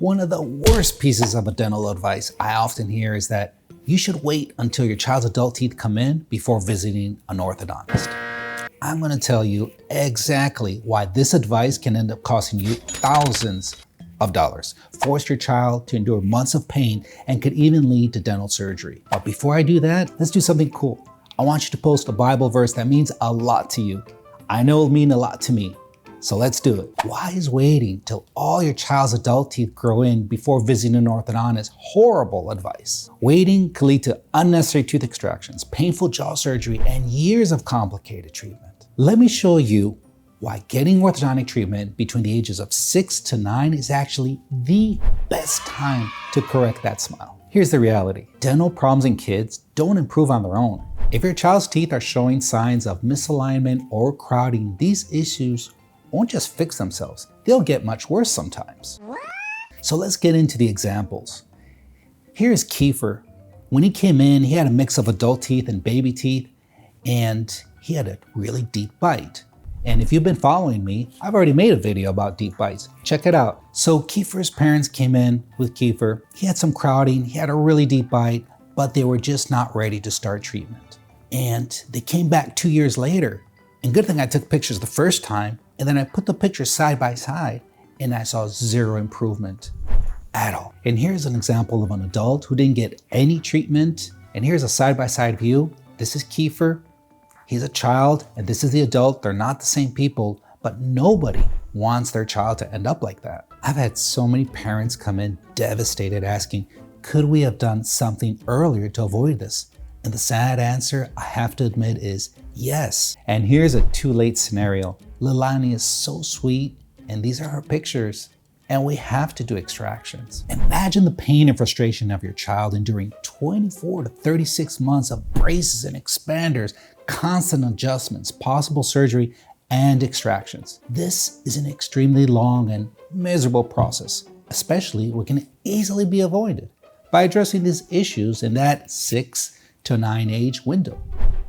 One of the worst pieces of dental advice I often hear is that you should wait until your child's adult teeth come in before visiting an orthodontist. I'm going to tell you exactly why this advice can end up costing you thousands of dollars, force your child to endure months of pain, and could even lead to dental surgery. But before I do that, let's do something cool. I want you to post a Bible verse that means a lot to you. I know it'll mean a lot to me. So let's do it. Why is waiting till all your child's adult teeth grow in before visiting an orthodontist horrible advice? Waiting could lead to unnecessary tooth extractions, painful jaw surgery, and years of complicated treatment. Let me show you why getting orthodontic treatment between the ages of 6 to 9 is actually the best time to correct that smile. Here's the reality. Dental problems in kids don't improve on their own. If your child's teeth are showing signs of misalignment or crowding, these issues won't just fix themselves, they'll get much worse sometimes. So let's get into the examples. Here's Kiefer. When he came in, he had a mix of adult teeth and baby teeth, and he had a really deep bite. And if you've been following me, I've already made a video about deep bites. Check it out. So Kiefer's parents came in with Kiefer. He had some crowding, he had a really deep bite, but they were just not ready to start treatment. And they came back 2 years later. And good thing I took pictures the first time, and then I put the pictures side by side, and I saw zero improvement at all. And here's an example of an adult who didn't get any treatment. And here's a side-by-side view. This is Kiefer. He's a child, and this is the adult. They're not the same people, but nobody wants their child to end up like that. I've had so many parents come in devastated asking, could we have done something earlier to avoid this? And the sad answer, I have to admit, is yes. And here's a too late scenario. Lilani is so sweet, and these are her pictures, and we have to do extractions. Imagine the pain and frustration of your child enduring 24 to 36 months of braces and expanders, constant adjustments, possible surgery, and extractions. This is an extremely long and miserable process, especially what can easily be avoided by addressing these issues in that 6 to 9 age window.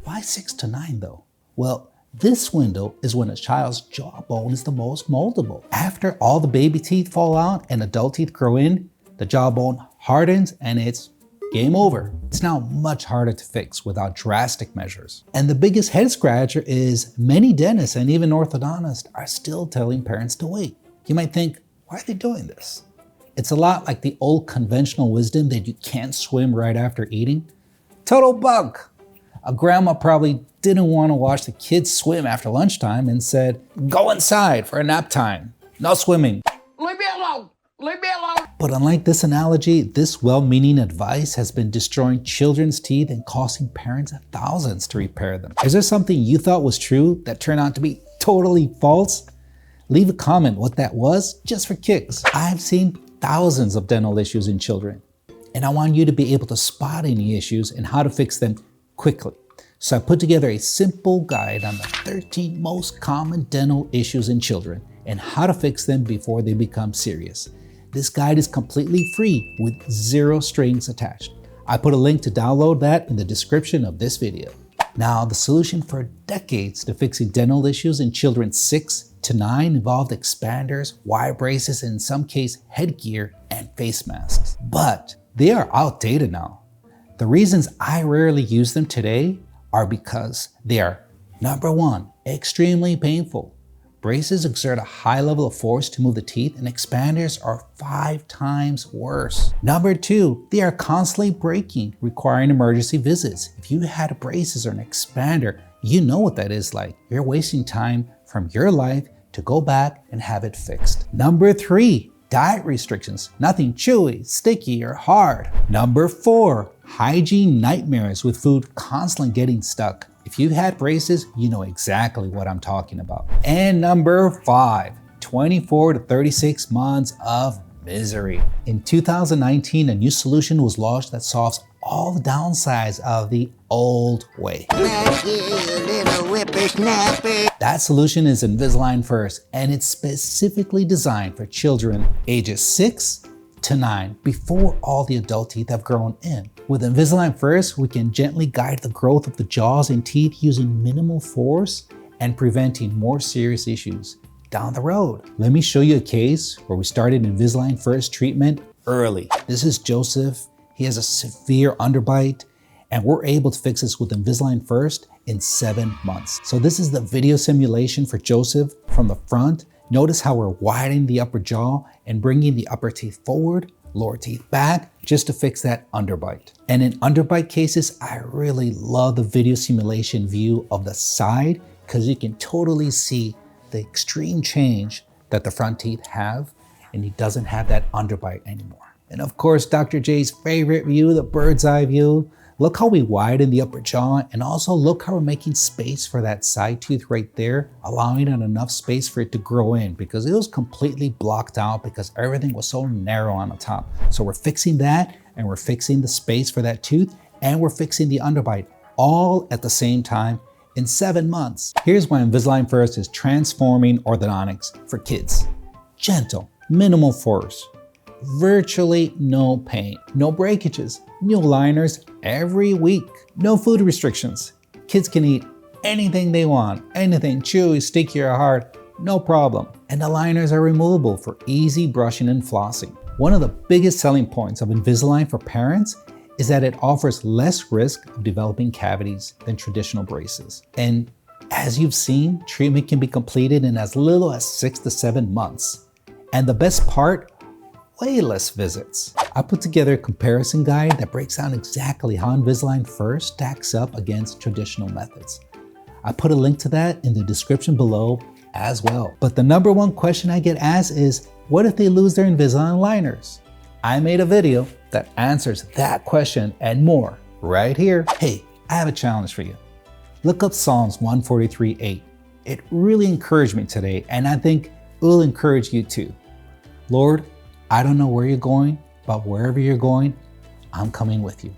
Why 6 to 9 though? Well, this window is when a child's jawbone is the most moldable. After all the baby teeth fall out and adult teeth grow in, the jawbone hardens and it's game over. It's now much harder to fix without drastic measures. And the biggest head scratcher is many dentists and even orthodontists are still telling parents to wait. You might think, why are they doing this? It's a lot like the old conventional wisdom that you can't swim right after eating. Total bunk. A grandma probably didn't want to watch the kids swim after lunchtime and said, go inside for a nap time. No swimming. Leave me alone. Leave me alone. But unlike this analogy, this well-meaning advice has been destroying children's teeth and costing parents thousands to repair them. Is there something you thought was true that turned out to be totally false? Leave a comment what that was just for kicks. I've seen thousands of dental issues in children, and I want you to be able to spot any issues and how to fix them quickly. So I put together a simple guide on the 13 most common dental issues in children and how to fix them before they become serious. This guide is completely free with 0 strings attached. I put a link to download that in the description of this video. Now, the solution for decades to fixing dental issues in children 6 to 9 involved expanders, wire braces, and in some case headgear and face masks. But they are outdated now. The reasons I rarely use them today are because they are, number 1, extremely painful. Braces exert a high level of force to move the teeth, and expanders are 5 times worse. Number 2, they are constantly breaking, requiring emergency visits. If you had braces or an expander, you know what that is like. You're wasting time from your life to go back and have it fixed. Number 3, diet restrictions. Nothing chewy, sticky, or hard. Number 4, hygiene nightmares with food constantly getting stuck. If you've had braces, you know exactly what I'm talking about. And number 5, 24 to 36 months of misery. In 2019, a new solution was launched that solves all the downsides of the old way. That solution is Invisalign First, and it's specifically designed for children ages 6 to 9 before all the adult teeth have grown in. With Invisalign First, we can gently guide the growth of the jaws and teeth using minimal force and preventing more serious issues. down the road. Let me show you a case where we started Invisalign first treatment early. This is Joseph. He has a severe underbite, and we're able to fix this with Invisalign first in 7 months. So this is the video simulation for Joseph from the front. Notice how we're widening the upper jaw and bringing the upper teeth forward, lower teeth back, just to fix that underbite. And in underbite cases, I really love the video simulation view of the side because you can totally see the extreme change that the front teeth have, and he doesn't have that underbite anymore. And of course, Dr. J's favorite view, the bird's eye view. Look how we widen the upper jaw, and also look how we're making space for that side tooth right there, allowing it enough space for it to grow in because it was completely blocked out because everything was so narrow on the top. So we're fixing that, and we're fixing the space for that tooth, and we're fixing the underbite all at the same time in 7 months. Here's why Invisalign First is transforming orthodontics for kids. Gentle, minimal force, virtually no pain, no breakages, new aligners every week, no food restrictions. Kids can eat anything they want, anything chewy, sticky, or hard, no problem. And the aligners are removable for easy brushing and flossing. One of the biggest selling points of Invisalign for parents is that it offers less risk of developing cavities than traditional braces. And as you've seen, treatment can be completed in as little as 6 to 7 months. And the best part, way less visits. I put together a comparison guide that breaks down exactly how Invisalign First stacks up against traditional methods. I put a link to that in the description below as well. But the number one question I get asked is, what if they lose their Invisalign aligners? I made a video that answers that question and more right here. Hey, I have a challenge for you. Look up Psalms 143:8. It really encouraged me today, and I think it will encourage you too. Lord, I don't know where you're going, but wherever you're going, I'm coming with you.